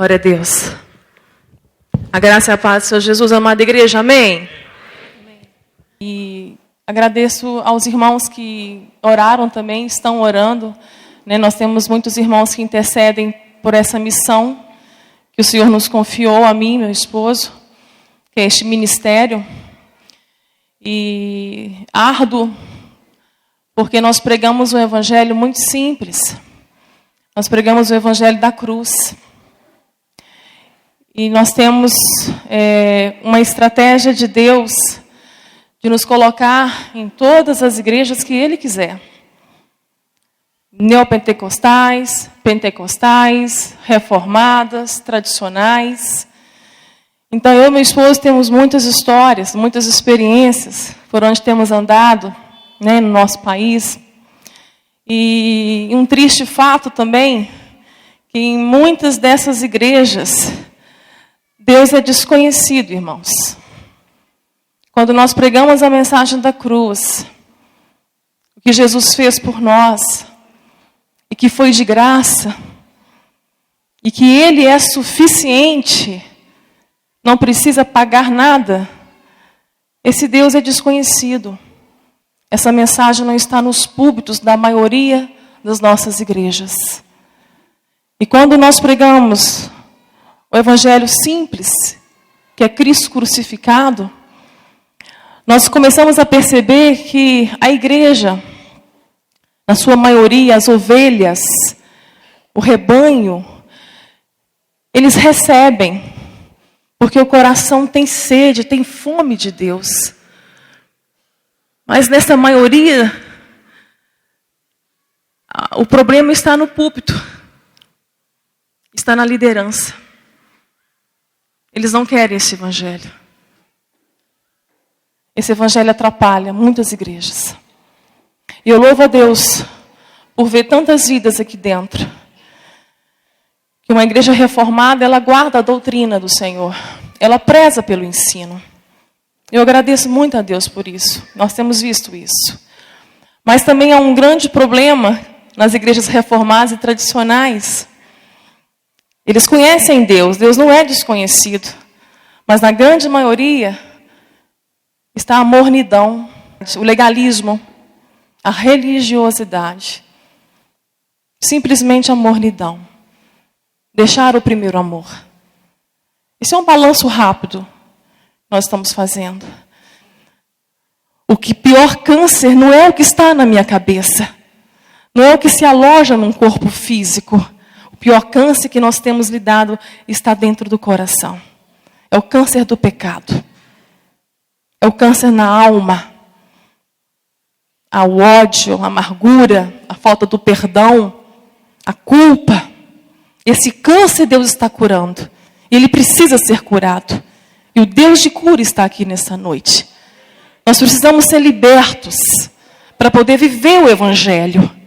Glória a Deus. A graça e a paz do Senhor Jesus, amada igreja, amém? E agradeço aos irmãos que oraram também, estão orando. Nós temos muitos irmãos que intercedem por essa missão que o Senhor nos confiou, a mim e meu esposo, que é este ministério. E árduo, porque nós pregamos um evangelho muito simples. Nós pregamos o evangelho da cruz. E nós temos uma estratégia de Deus de nos colocar em todas as igrejas que Ele quiser. Neopentecostais, pentecostais, reformadas, tradicionais. Então eu e meu esposo temos muitas histórias, muitas experiências por onde temos andado, no nosso país. E um triste fato também, que em muitas dessas igrejas, Deus é desconhecido, irmãos. Quando nós pregamos a mensagem da cruz, o que Jesus fez por nós, e que foi de graça, e que Ele é suficiente, não precisa pagar nada, esse Deus é desconhecido. Essa mensagem não está nos púlpitos da maioria das nossas igrejas. E quando nós pregamos o evangelho simples, que é Cristo crucificado, nós começamos a perceber que a igreja, na sua maioria, as ovelhas, o rebanho, eles recebem, porque o coração tem sede, tem fome de Deus. Mas nessa maioria, o problema está no púlpito, está na liderança. Eles não querem esse evangelho. Esse evangelho atrapalha muitas igrejas. E eu louvo a Deus por ver tantas vidas aqui dentro. Que uma igreja reformada, ela guarda a doutrina do Senhor. Ela preza pelo ensino. Eu agradeço muito a Deus por isso. Nós temos visto isso. Mas também há um grande problema nas igrejas reformadas e tradicionais. Eles conhecem Deus. Deus não é desconhecido. Mas na grande maioria está a mornidão, o legalismo, a religiosidade. Simplesmente a mornidão. Deixar o primeiro amor. Isso é um balanço rápido que nós estamos fazendo. O que pior câncer não é o que está na minha cabeça. Não é o que se aloja num corpo físico. O pior câncer que nós temos lidado está dentro do coração. É o câncer do pecado. É o câncer na alma. O ódio, a amargura, a falta do perdão, a culpa. Esse câncer Deus está curando. Ele precisa ser curado. E o Deus de cura está aqui nessa noite. Nós precisamos ser libertos para poder viver o evangelho.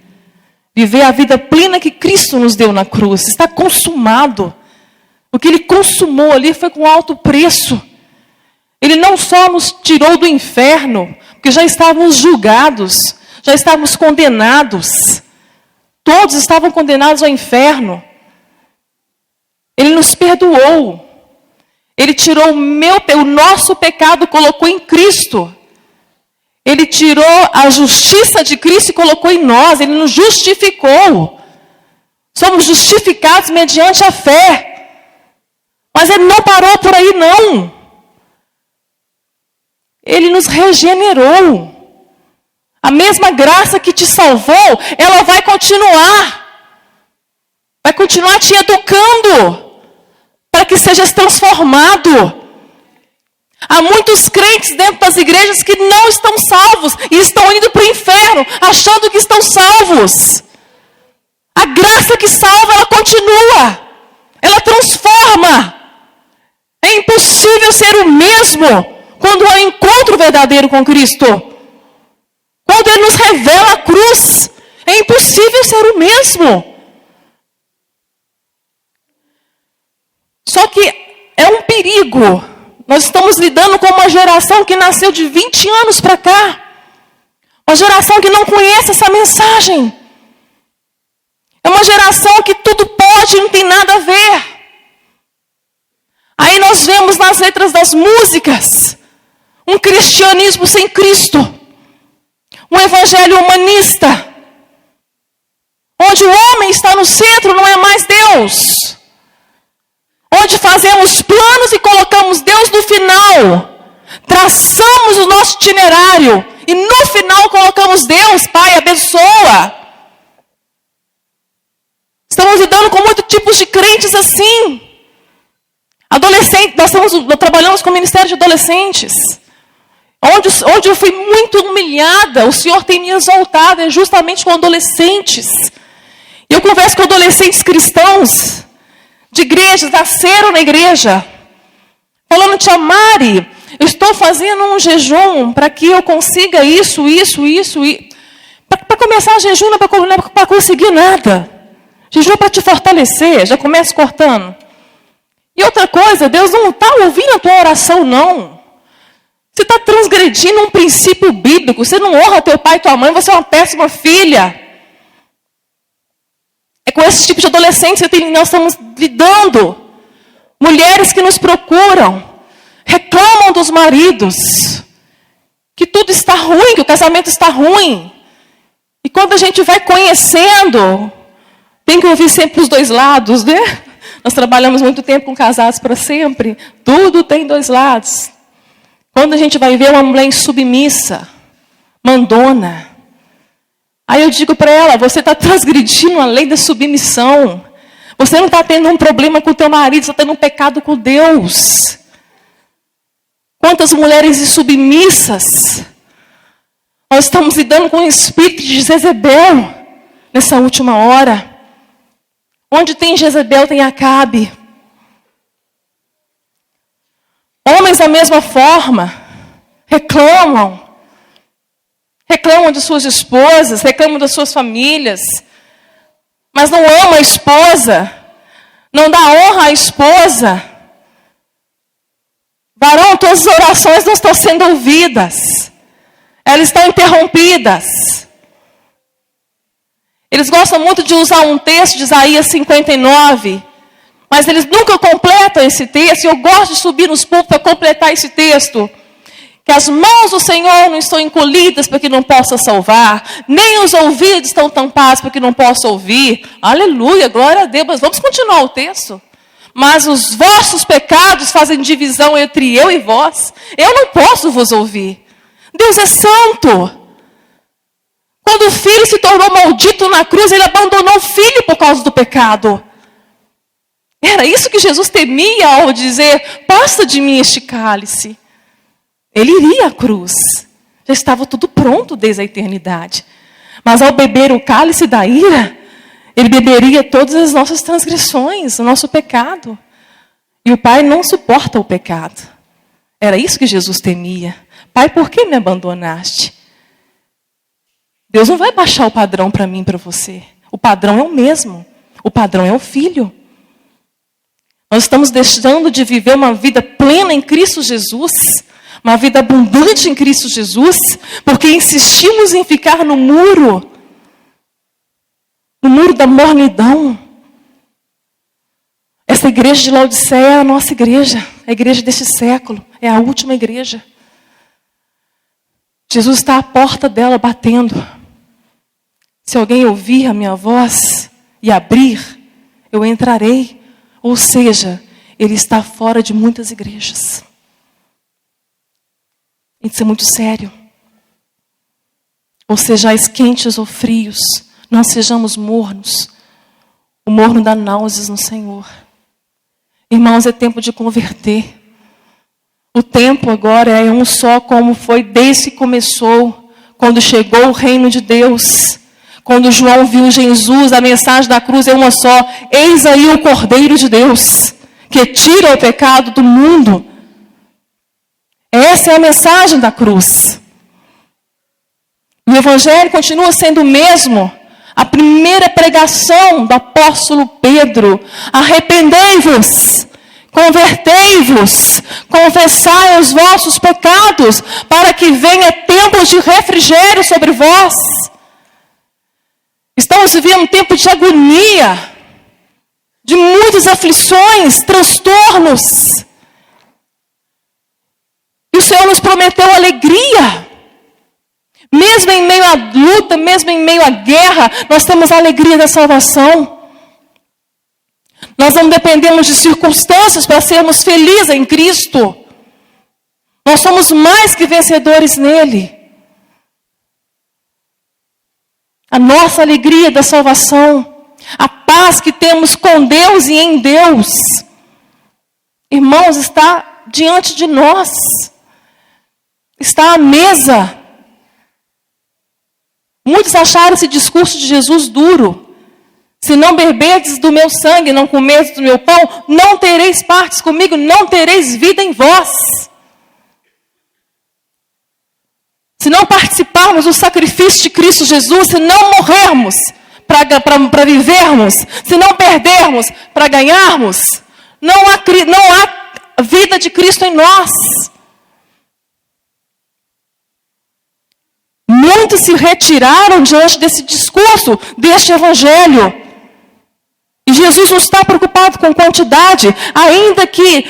Viver a vida plena que Cristo nos deu na cruz. Está consumado. O que Ele consumou ali foi com alto preço. Ele não só nos tirou do inferno, porque já estávamos julgados, já estávamos condenados. Todos estavam condenados ao inferno. Ele nos perdoou. Ele tirou o nosso pecado, colocou em Cristo. Ele tirou a justiça de Cristo e colocou em nós. Ele nos justificou. Somos justificados mediante a fé. Mas Ele não parou por aí, não. Ele nos regenerou. A mesma graça que te salvou, ela vai continuar. Vai continuar te educando. Para que sejas transformado. Há muitos crentes dentro das igrejas que não estão salvos. E estão indo para o inferno, achando que estão salvos. A graça que salva, ela continua. Ela transforma. É impossível ser o mesmo quando há um encontro verdadeiro com Cristo. Quando Ele nos revela a cruz, é impossível ser o mesmo. Só que é um perigo. Nós estamos lidando com uma geração que nasceu de 20 anos para cá. Uma geração que não conhece essa mensagem. É uma geração que tudo pode e não tem nada a ver. nas músicas um cristianismo sem Cristo, um evangelho humanista, onde o homem está no centro, não é mais Deus, onde fazemos planos e colocamos Deus no final, traçamos o nosso itinerário e no final colocamos Deus, Pai, abençoa. Estamos lidando com muitos tipos de crentes assim. Adolescentes, nós trabalhamos com o Ministério de Adolescentes. Onde eu fui muito humilhada, o Senhor tem me exaltado, é justamente com adolescentes. E eu converso com adolescentes cristãos, de igrejas, nasceram na igreja, falando, tia Mari, eu estou fazendo um jejum para que eu consiga isso. Para começar jejum não é para conseguir nada. Jejum é para te fortalecer, já começa cortando. E outra coisa, Deus não está ouvindo a tua oração, não. Você está transgredindo um princípio bíblico. Você não honra teu pai e tua mãe, você é uma péssima filha. É com esse tipo de adolescentes que nós estamos lidando. Mulheres que nos procuram, reclamam dos maridos, que tudo está ruim, que o casamento está ruim. E quando a gente vai conhecendo, tem que ouvir sempre os dois lados, né? Nós trabalhamos muito tempo com casados para sempre. Tudo tem dois lados. Quando a gente vai ver uma mulher insubmissa, mandona, aí eu digo para ela, você está transgredindo a lei da submissão. Você não está tendo um problema com o teu marido, você está tendo um pecado com Deus. Quantas mulheres insubmissas. Nós estamos lidando com o espírito de Jezebel nessa última hora. Onde tem Jezebel, tem Acabe. Homens da mesma forma, reclamam de suas esposas, reclamam das suas famílias, mas não ama a esposa, não dá honra à esposa. Varão, tuas orações não estão sendo ouvidas, elas estão interrompidas. Eles gostam muito de usar um texto de Isaías 59, mas eles nunca completam esse texto, e eu gosto de subir nos púlpitos para completar esse texto. Que as mãos do Senhor não estão encolhidas para que não possa salvar, nem os ouvidos estão tampados para que não possa ouvir. Aleluia, glória a Deus. Mas vamos continuar o texto. Mas os vossos pecados fazem divisão entre eu e vós. Eu não posso vos ouvir. Deus é santo. Quando o filho se tornou maldito na cruz, ele abandonou o filho por causa do pecado. Era isso que Jesus temia ao dizer, passa de mim este cálice. Ele iria à cruz. Já estava tudo pronto desde a eternidade. Mas ao beber o cálice da ira, ele beberia todas as nossas transgressões, o nosso pecado. E o Pai não suporta o pecado. Era isso que Jesus temia. Pai, por que me abandonaste? Deus não vai baixar o padrão para mim e para você. O padrão é o mesmo. O padrão é o Filho. Nós estamos deixando de viver uma vida plena em Cristo Jesus, uma vida abundante em Cristo Jesus, porque insistimos em ficar no muro da mornidão. Essa igreja de Laodiceia é a nossa igreja, a igreja deste século, é a última igreja. Jesus está à porta dela batendo. Se alguém ouvir a minha voz e abrir, eu entrarei. Ou seja, ele está fora de muitas igrejas. Isso é muito sério. Ou sejais quentes ou frios, não sejamos mornos. O morno dá náuseas no Senhor. Irmãos, é tempo de converter. O tempo agora é um só, como foi desde que começou, quando chegou o reino de Deus. Quando João viu Jesus, a mensagem da cruz é uma só. Eis aí o Cordeiro de Deus, que tira o pecado do mundo. Essa é a mensagem da cruz. O Evangelho continua sendo o mesmo. A primeira pregação do apóstolo Pedro. Arrependei-vos, convertei-vos, confessai os vossos pecados, para que venha tempo de refrigério sobre vós. Estamos vivendo um tempo de agonia, de muitas aflições, transtornos. E o Senhor nos prometeu alegria. Mesmo em meio à luta, mesmo em meio à guerra, nós temos a alegria da salvação. Nós não dependemos de circunstâncias para sermos felizes em Cristo. Nós somos mais que vencedores nele. A nossa alegria da salvação, a paz que temos com Deus e em Deus, irmãos, está diante de nós. Está à mesa. Muitos acharam esse discurso de Jesus duro. Se não beberdes do meu sangue, não comerdes do meu pão, não tereis partes comigo, não tereis vida em vós. Se não participarmos do sacrifício de Cristo Jesus, se não morrermos para vivermos, se não perdermos para ganharmos, não há vida de Cristo em nós. Muitos se retiraram diante desse discurso, deste evangelho. E Jesus não está preocupado com quantidade, ainda que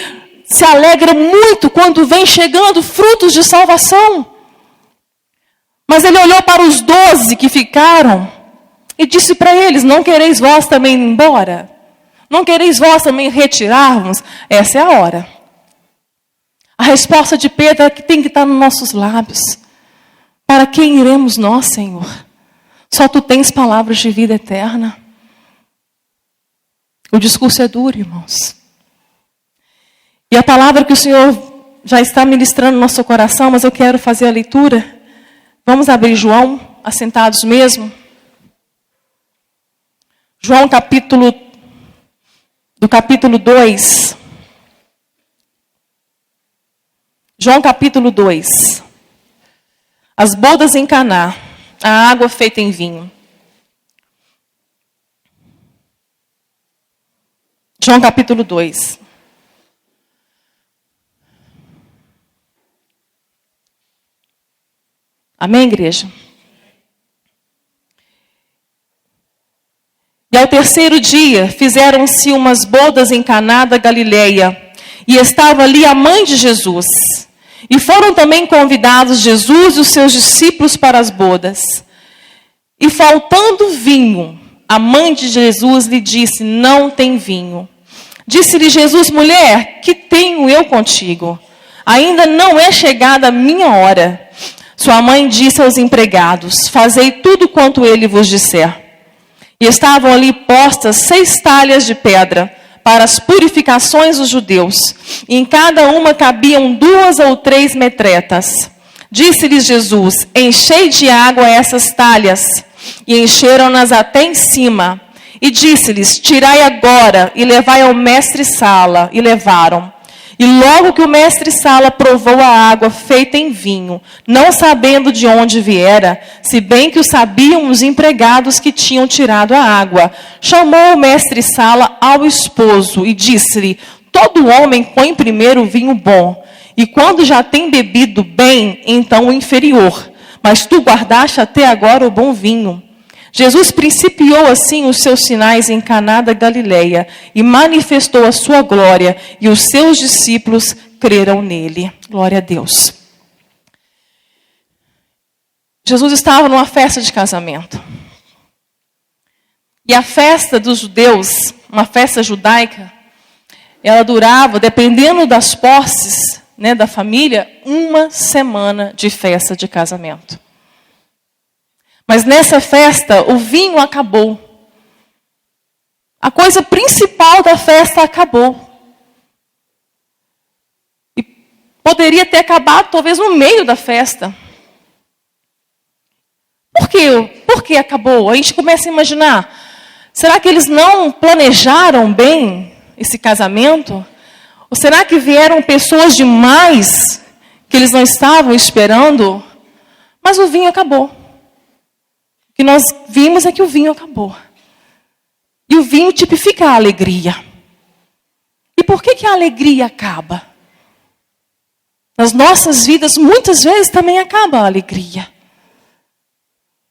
se alegra muito quando vem chegando frutos de salvação. Mas ele olhou para os 12 que ficaram e disse para eles: não quereis vós também ir embora? Não quereis vós também retirarmos? Essa é a hora. A resposta de Pedro é que tem que estar nos nossos lábios. Para quem iremos nós, Senhor? Só tu tens palavras de vida eterna. O discurso é duro, irmãos. E a palavra que o Senhor já está ministrando no nosso coração, mas eu quero fazer a leitura. Vamos abrir João, assentados mesmo. João capítulo 2. João capítulo 2. As bodas em Caná, a água feita em vinho. João capítulo 2. Amém, igreja? E ao terceiro dia, fizeram-se umas bodas em Caná da Galileia, e estava ali a mãe de Jesus. E foram também convidados Jesus e os seus discípulos para as bodas. E faltando vinho, a mãe de Jesus lhe disse: não tem vinho. Disse-lhe Jesus: mulher, que tenho eu contigo? Ainda não é chegada a minha hora. Sua mãe disse aos empregados: fazei tudo quanto ele vos disser. E estavam ali postas 6 talhas de pedra para as purificações dos judeus, e em cada uma cabiam 2 ou 3 metretas. Disse-lhes Jesus: enchei de água essas talhas. E encheram-nas até em cima. E disse-lhes: tirai agora e levai ao mestre-sala. E levaram. E logo que o mestre-sala provou a água feita em vinho, não sabendo de onde viera, se bem que o sabiam os empregados que tinham tirado a água, chamou o mestre-sala ao esposo e disse-lhe: todo homem põe primeiro o vinho bom, e quando já tem bebido bem, então o inferior. Mas tu guardaste até agora o bom vinho. Jesus principiou assim os seus sinais em Caná da Galileia e manifestou a sua glória, e os seus discípulos creram nele. Glória a Deus. Jesus estava numa festa de casamento. E a festa dos judeus, uma festa judaica, ela durava, dependendo das posses, da família, 1 semana de festa de casamento. Mas nessa festa, o vinho acabou. A coisa principal da festa acabou. E poderia ter acabado talvez no meio da festa. Por quê? Por que acabou? A gente começa a imaginar, será que eles não planejaram bem esse casamento? Ou será que vieram pessoas demais que eles não estavam esperando? Mas o vinho acabou. O que nós vimos é que o vinho acabou. E o vinho tipifica a alegria. E por que a alegria acaba? Nas nossas vidas, muitas vezes também acaba a alegria.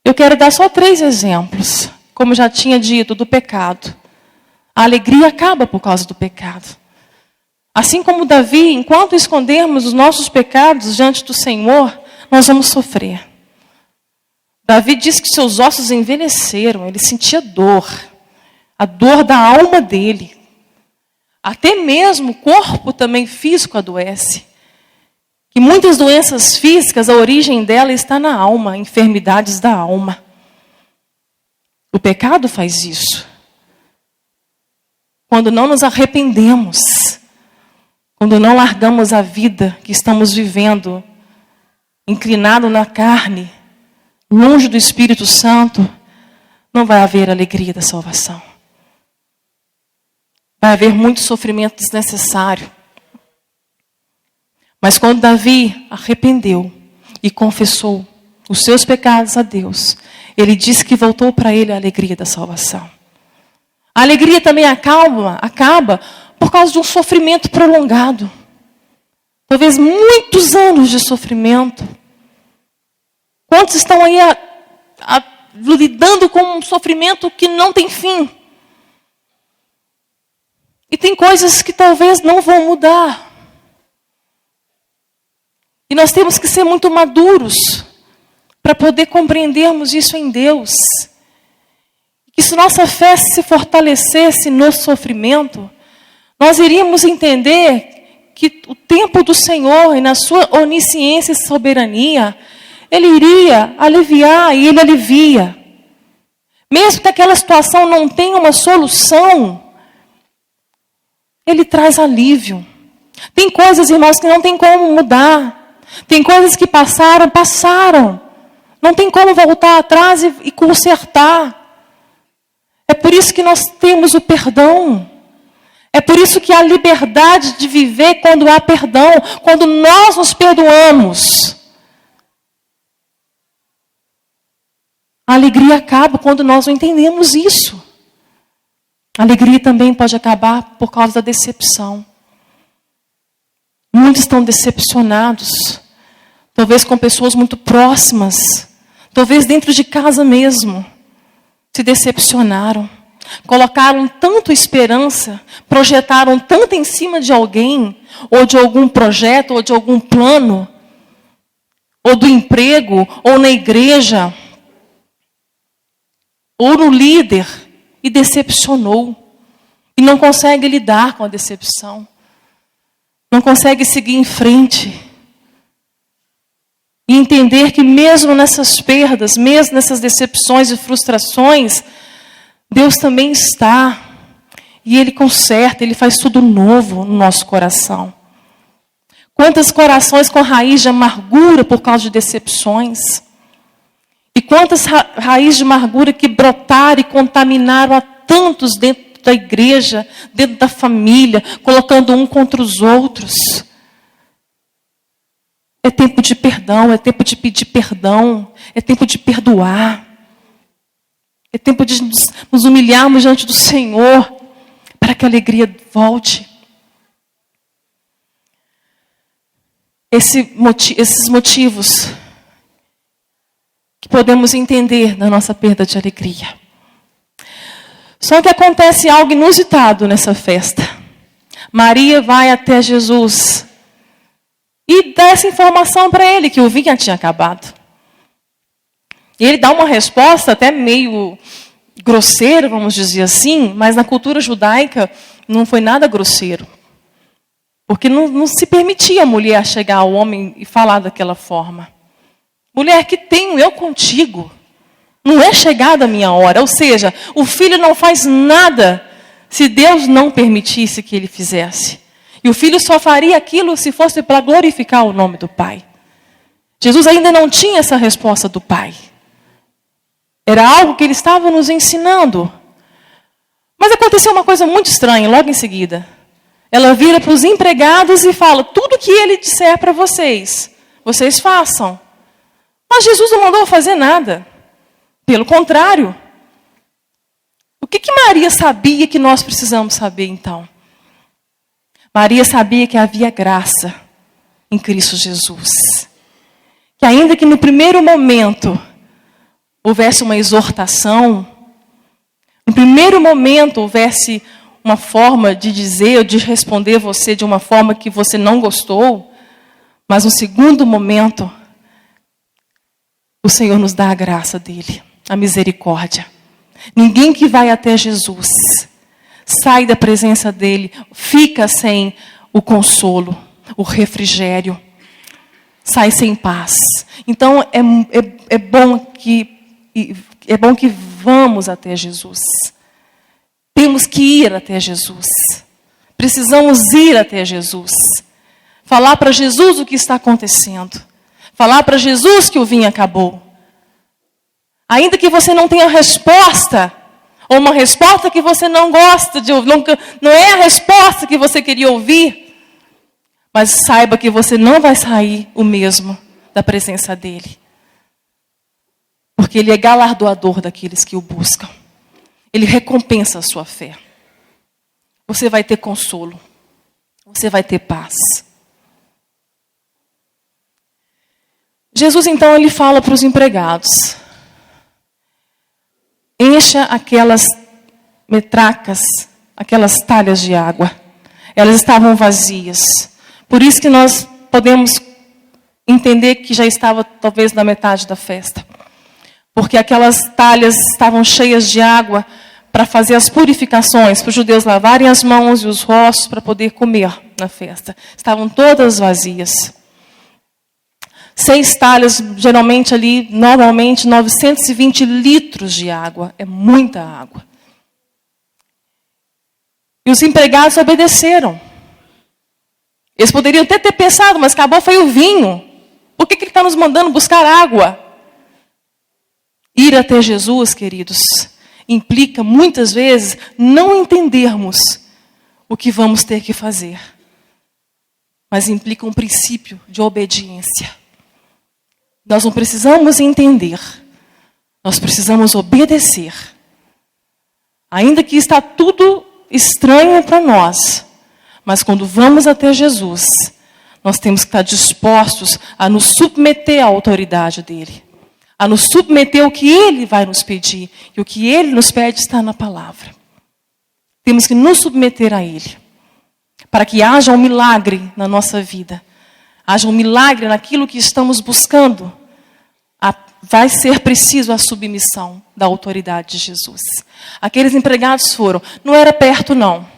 Eu quero dar só 3 exemplos. Como já tinha dito, do pecado. A alegria acaba por causa do pecado. Assim como Davi, enquanto escondermos os nossos pecados diante do Senhor, nós vamos sofrer. Davi diz que seus ossos envelheceram, ele sentia dor, a dor da alma dele. Até mesmo o corpo também físico adoece. E muitas doenças físicas, a origem dela está na alma, enfermidades da alma. O pecado faz isso. Quando não nos arrependemos, quando não largamos a vida que estamos vivendo, inclinado na carne, longe do Espírito Santo, não vai haver alegria da salvação. Vai haver muito sofrimento desnecessário. Mas quando Davi arrependeu e confessou os seus pecados a Deus, ele disse que voltou para ele a alegria da salvação. A alegria também acaba por causa de um sofrimento prolongado. Talvez muitos anos de sofrimento. Quantos estão aí lidando com um sofrimento que não tem fim? E tem coisas que talvez não vão mudar. E nós temos que ser muito maduros para poder compreendermos isso em Deus. Que se nossa fé se fortalecesse no sofrimento, nós iríamos entender que o tempo do Senhor, e na sua onisciência e soberania, Ele iria aliviar e Ele alivia. Mesmo que aquela situação não tenha uma solução, Ele traz alívio. Tem coisas, irmãos, que não tem como mudar. Tem coisas que passaram. Não tem como voltar atrás e consertar. É por isso que nós temos o perdão. É por isso que há liberdade de viver quando há perdão. Quando nós nos perdoamos. A alegria acaba quando nós não entendemos isso. A alegria também pode acabar por causa da decepção. Muitos estão decepcionados. Talvez com pessoas muito próximas. Talvez dentro de casa mesmo. Se decepcionaram. Colocaram tanto esperança. Projetaram tanto em cima de alguém. Ou de algum projeto, ou de algum plano. Ou do emprego, ou na igreja. Ou no líder. E decepcionou. E não consegue lidar com a decepção. Não consegue seguir em frente. E entender que mesmo nessas perdas, mesmo nessas decepções e frustrações, Deus também está. E Ele conserta, Ele faz tudo novo no nosso coração. Quantos corações com raiz de amargura por causa de decepções. E quantas raízes de amargura que brotaram e contaminaram a tantos dentro da igreja, dentro da família, colocando um contra os outros. É tempo de perdão, é tempo de pedir perdão, é tempo de perdoar. É tempo de nos humilharmos diante do Senhor, para que a alegria volte. Esses motivos que podemos entender da nossa perda de alegria. Só que acontece algo inusitado nessa festa. Maria vai até Jesus e dá essa informação para ele, que o vinho tinha acabado. E ele dá uma resposta até meio grosseira, vamos dizer assim, mas na cultura judaica não foi nada grosseiro. Porque não se permitia a mulher chegar ao homem e falar daquela forma. Mulher, que tenho eu contigo? Não é chegada a minha hora. Ou seja, o filho não faz nada se Deus não permitisse que ele fizesse. E o filho só faria aquilo se fosse para glorificar o nome do Pai. Jesus ainda não tinha essa resposta do Pai. Era algo que ele estava nos ensinando. Mas aconteceu uma coisa muito estranha logo em seguida. Ela vira para os empregados e fala: tudo que ele disser para vocês, vocês façam. Mas Jesus não mandou fazer nada. Pelo contrário. O que Maria sabia que nós precisamos saber então? Maria sabia que havia graça em Cristo Jesus. Que ainda que no primeiro momento houvesse uma exortação, no primeiro momento houvesse uma forma de dizer ou de responder você de uma forma que você não gostou, mas no segundo momento, o Senhor nos dá a graça dele, a misericórdia. Ninguém que vai até Jesus sai da presença dele, fica sem o consolo, o refrigério, sai sem paz. Então é bom que vamos até Jesus. Temos que ir até Jesus. Precisamos ir até Jesus. Falar para Jesus o que está acontecendo. Falar para Jesus que o vinho acabou. Ainda que você não tenha resposta, ou uma resposta que você não gosta de ouvir, não é a resposta que você queria ouvir, mas saiba que você não vai sair o mesmo da presença dele. Porque ele é galardoador daqueles que o buscam. Ele recompensa a sua fé. Você vai ter consolo. Você vai ter paz. Jesus, então, ele fala para os empregados: encha aquelas metracas, aquelas talhas de água. Elas estavam vazias. Por isso que nós podemos entender que já estava talvez na metade da festa. Porque aquelas talhas estavam cheias de água para fazer as purificações, para os judeus lavarem as mãos e os rostos para poder comer na festa. Estavam todas vazias. 6 talhas, geralmente ali, normalmente 920 litros de água. É muita água. E os empregados obedeceram. Eles poderiam até ter pensado, mas acabou foi o vinho. Por que ele está nos mandando buscar água? Ir até Jesus, queridos, implica muitas vezes não entendermos o que vamos ter que fazer. Mas implica um princípio de obediência. Nós não precisamos entender. Nós precisamos obedecer. Ainda que está tudo estranho para nós. Mas quando vamos até Jesus, nós temos que estar dispostos a nos submeter à autoridade dele. A nos submeter ao que ele vai nos pedir. E o que ele nos pede está na palavra. Temos que nos submeter a ele. Para que haja um milagre na nossa vida. Haja um milagre naquilo que estamos buscando. Vai ser preciso a submissão da autoridade de Jesus. Aqueles empregados foram. Não era perto, não.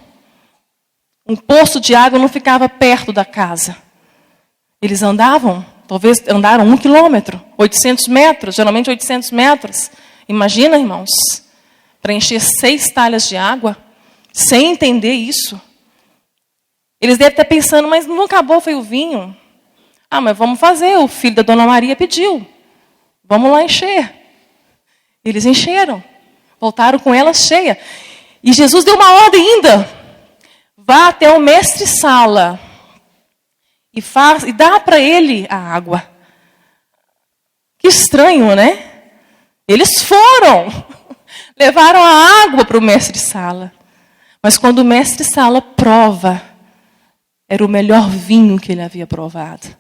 Um poço de água não ficava perto da casa. Eles andavam, talvez andaram 1 quilômetro, 800 metros, geralmente 800 metros. Imagina, irmãos, para encher 6 talhas de água, sem entender isso. Eles devem estar pensando, mas não acabou, foi o vinho. Ah, mas vamos fazer, o filho da Dona Maria pediu. Vamos lá encher. Eles encheram. Voltaram com ela cheia. E Jesus deu uma ordem ainda. Vá até o mestre-sala. E dá para ele a água. Que estranho, né? Eles foram. Levaram a água para o mestre-sala. Mas quando o mestre-sala prova, era o melhor vinho que ele havia provado.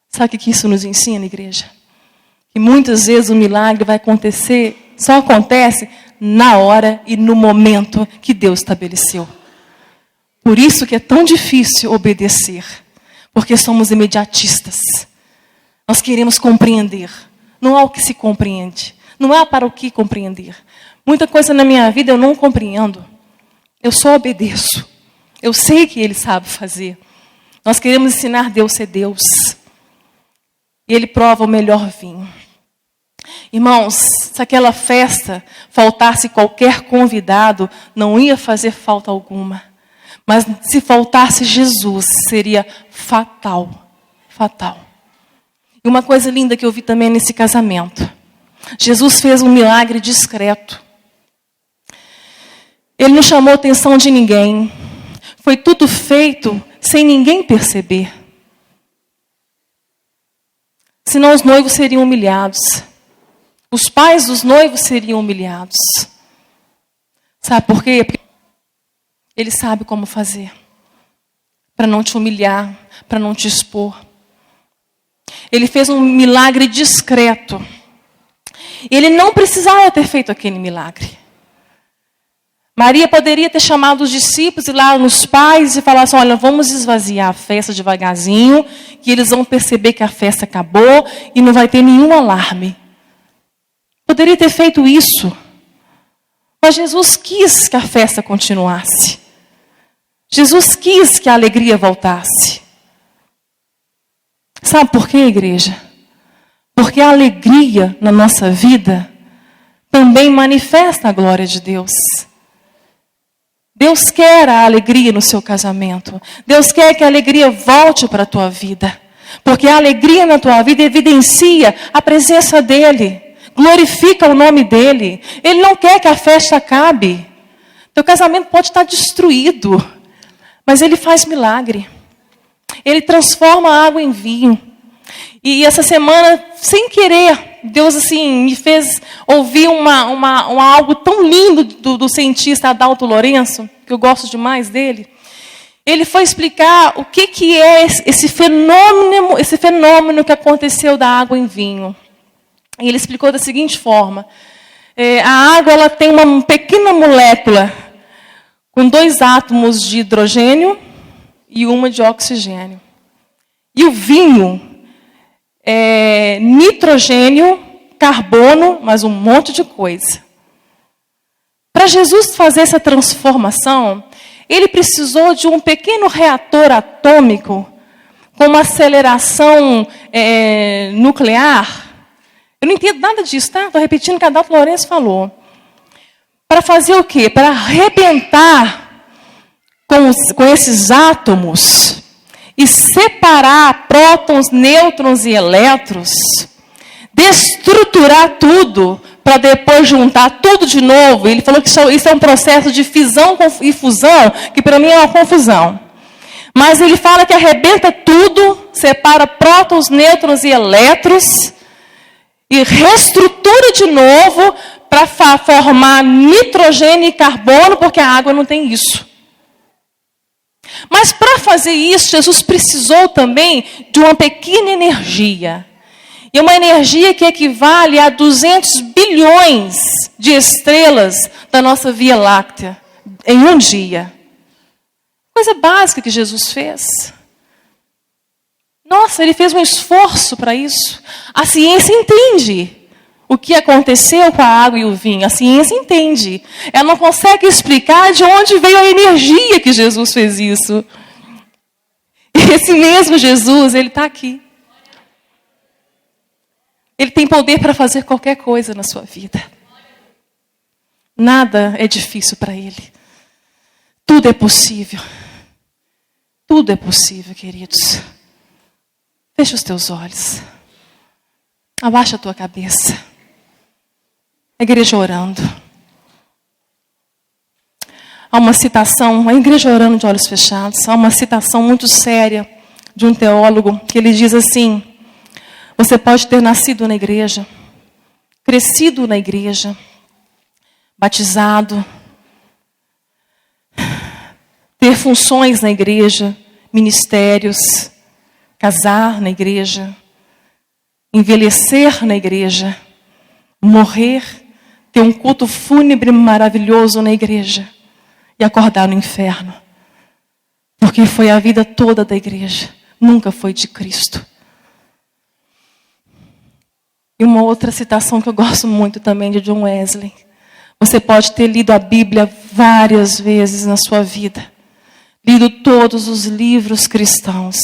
Sabe o que isso nos ensina, igreja? Que muitas vezes o milagre vai acontecer, só acontece na hora e no momento que Deus estabeleceu. Por isso que é tão difícil obedecer. Porque somos imediatistas. Nós queremos compreender. Não há o que se compreende. Não há para o que compreender. Muita coisa na minha vida eu não compreendo. Eu só obedeço. Eu sei que Ele sabe fazer. Nós queremos ensinar Deus a ser Deus. E Ele prova o melhor vinho. Irmãos, se aquela festa faltasse qualquer convidado, não ia fazer falta alguma. Mas se faltasse Jesus, seria fatal. Fatal. E uma coisa linda que eu vi também nesse casamento. Jesus fez um milagre discreto. Ele não chamou a atenção de ninguém. Foi tudo feito sem ninguém perceber. Senão os noivos seriam humilhados. Os pais dos noivos seriam humilhados. Sabe por quê? Porque Ele sabe como fazer. Para não te humilhar, para não te expor. Ele fez um milagre discreto. Ele não precisava ter feito aquele milagre. Maria poderia ter chamado os discípulos e lá nos pais e falar assim, olha, vamos esvaziar a festa devagarzinho, que eles vão perceber que a festa acabou e não vai ter nenhum alarme. Poderia ter feito isso. Mas Jesus quis que a festa continuasse. Jesus quis que a alegria voltasse. Sabe por quê, igreja? Porque a alegria na nossa vida também manifesta a glória de Deus. Deus quer a alegria no seu casamento. Deus quer que a alegria volte para a tua vida. Porque a alegria na tua vida evidencia a presença dEle. Glorifica o nome dEle. Ele não quer que a festa acabe. Teu casamento pode estar destruído. Mas Ele faz milagre. Ele transforma a água em vinho. E essa semana, sem querer, Deus assim me fez ouvir algo tão lindo do cientista Adalto Lourenço, que eu gosto demais dele. Ele foi explicar o que é esse fenômeno que aconteceu da água em vinho. E ele explicou da seguinte forma: a água ela tem uma pequena molécula com 2 átomos de hidrogênio e uma de oxigênio. E o vinho é nitrogênio, carbono, mais um monte de coisa. Para Jesus fazer essa transformação, ele precisou de um pequeno reator atômico com uma aceleração nuclear. Eu não entendo nada disso, tá? Estou repetindo o que a Adalto Lourenço falou. Para fazer o quê? Para arrebentar com esses átomos e separar prótons, nêutrons e elétrons, destruturar tudo, para depois juntar tudo de novo. Ele falou que isso é um processo de fisão e fusão, que para mim é uma confusão. Mas ele fala que arrebenta tudo, separa prótons, nêutrons e elétrons, e reestrutura de novo para formar nitrogênio e carbono, porque a água não tem isso. Mas para fazer isso, Jesus precisou também de uma pequena energia. E uma energia que equivale a 200 bilhões de estrelas da nossa Via Láctea em um dia. Coisa básica que Jesus fez. Nossa, ele fez um esforço para isso. A ciência entende o que aconteceu com a água e o vinho. A ciência entende. Ela não consegue explicar de onde veio a energia que Jesus fez isso. E esse mesmo Jesus, ele está aqui. Ele tem poder para fazer qualquer coisa na sua vida. Nada é difícil para ele. Tudo é possível. Tudo é possível, queridos. Fecha os teus olhos. Abaixa a tua cabeça. A igreja orando. Há uma citação, a igreja orando de olhos fechados. Há uma citação muito séria de um teólogo que ele diz assim: você pode ter nascido na igreja, crescido na igreja, batizado, ter funções na igreja, ministérios, casar na igreja, envelhecer na igreja, morrer, ter um culto fúnebre maravilhoso na igreja e acordar no inferno. Porque foi a vida toda da igreja, nunca foi de Cristo. E uma outra citação que eu gosto muito também de John Wesley. Você pode ter lido a Bíblia várias vezes na sua vida. Lido todos os livros cristãos.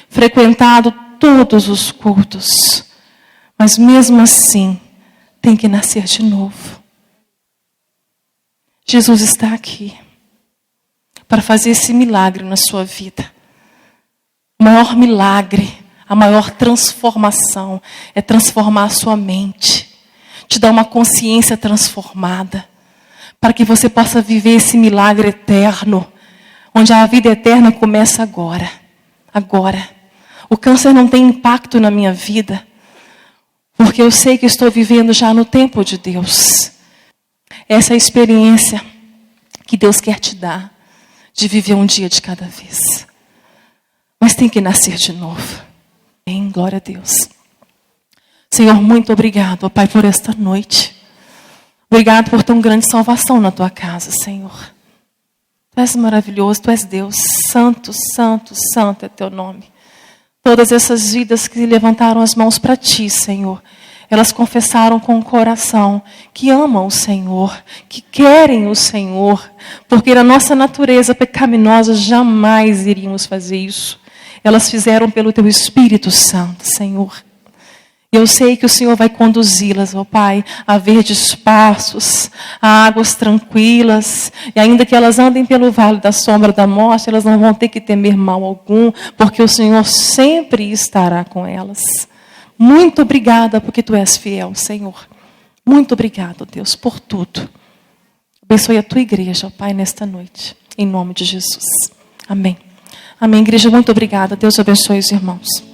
Frequentado todos os cultos. Mas mesmo assim, tem que nascer de novo. Jesus está aqui para fazer esse milagre na sua vida. O maior milagre, a maior transformação é transformar a sua mente. Te dar uma consciência transformada. Para que você possa viver esse milagre eterno. Onde a vida eterna começa agora. Agora. O câncer não tem impacto na minha vida. Porque eu sei que estou vivendo já no tempo de Deus. Essa é a experiência que Deus quer te dar. De viver um dia de cada vez. Mas tem que nascer de novo. Em glória a Deus. Senhor, muito obrigado, ó Pai, por esta noite. Obrigado por tão grande salvação na tua casa, Senhor. Tu és maravilhoso, tu és Deus. Santo, santo, santo é teu nome. Todas essas vidas que levantaram as mãos para ti, Senhor, elas confessaram com o coração que amam o Senhor, que querem o Senhor, porque na nossa natureza pecaminosa jamais iríamos fazer isso. Elas fizeram pelo teu Espírito Santo, Senhor. E eu sei que o Senhor vai conduzi-las, ó Pai, a verdes pastos, a águas tranquilas. E ainda que elas andem pelo vale da sombra da morte, elas não vão ter que temer mal algum, porque o Senhor sempre estará com elas. Muito obrigada, porque Tu és fiel, Senhor. Muito obrigada, Deus, por tudo. Abençoe a Tua igreja, ó Pai, nesta noite. Em nome de Jesus. Amém. Amém, igreja, muito obrigada. Deus abençoe os irmãos.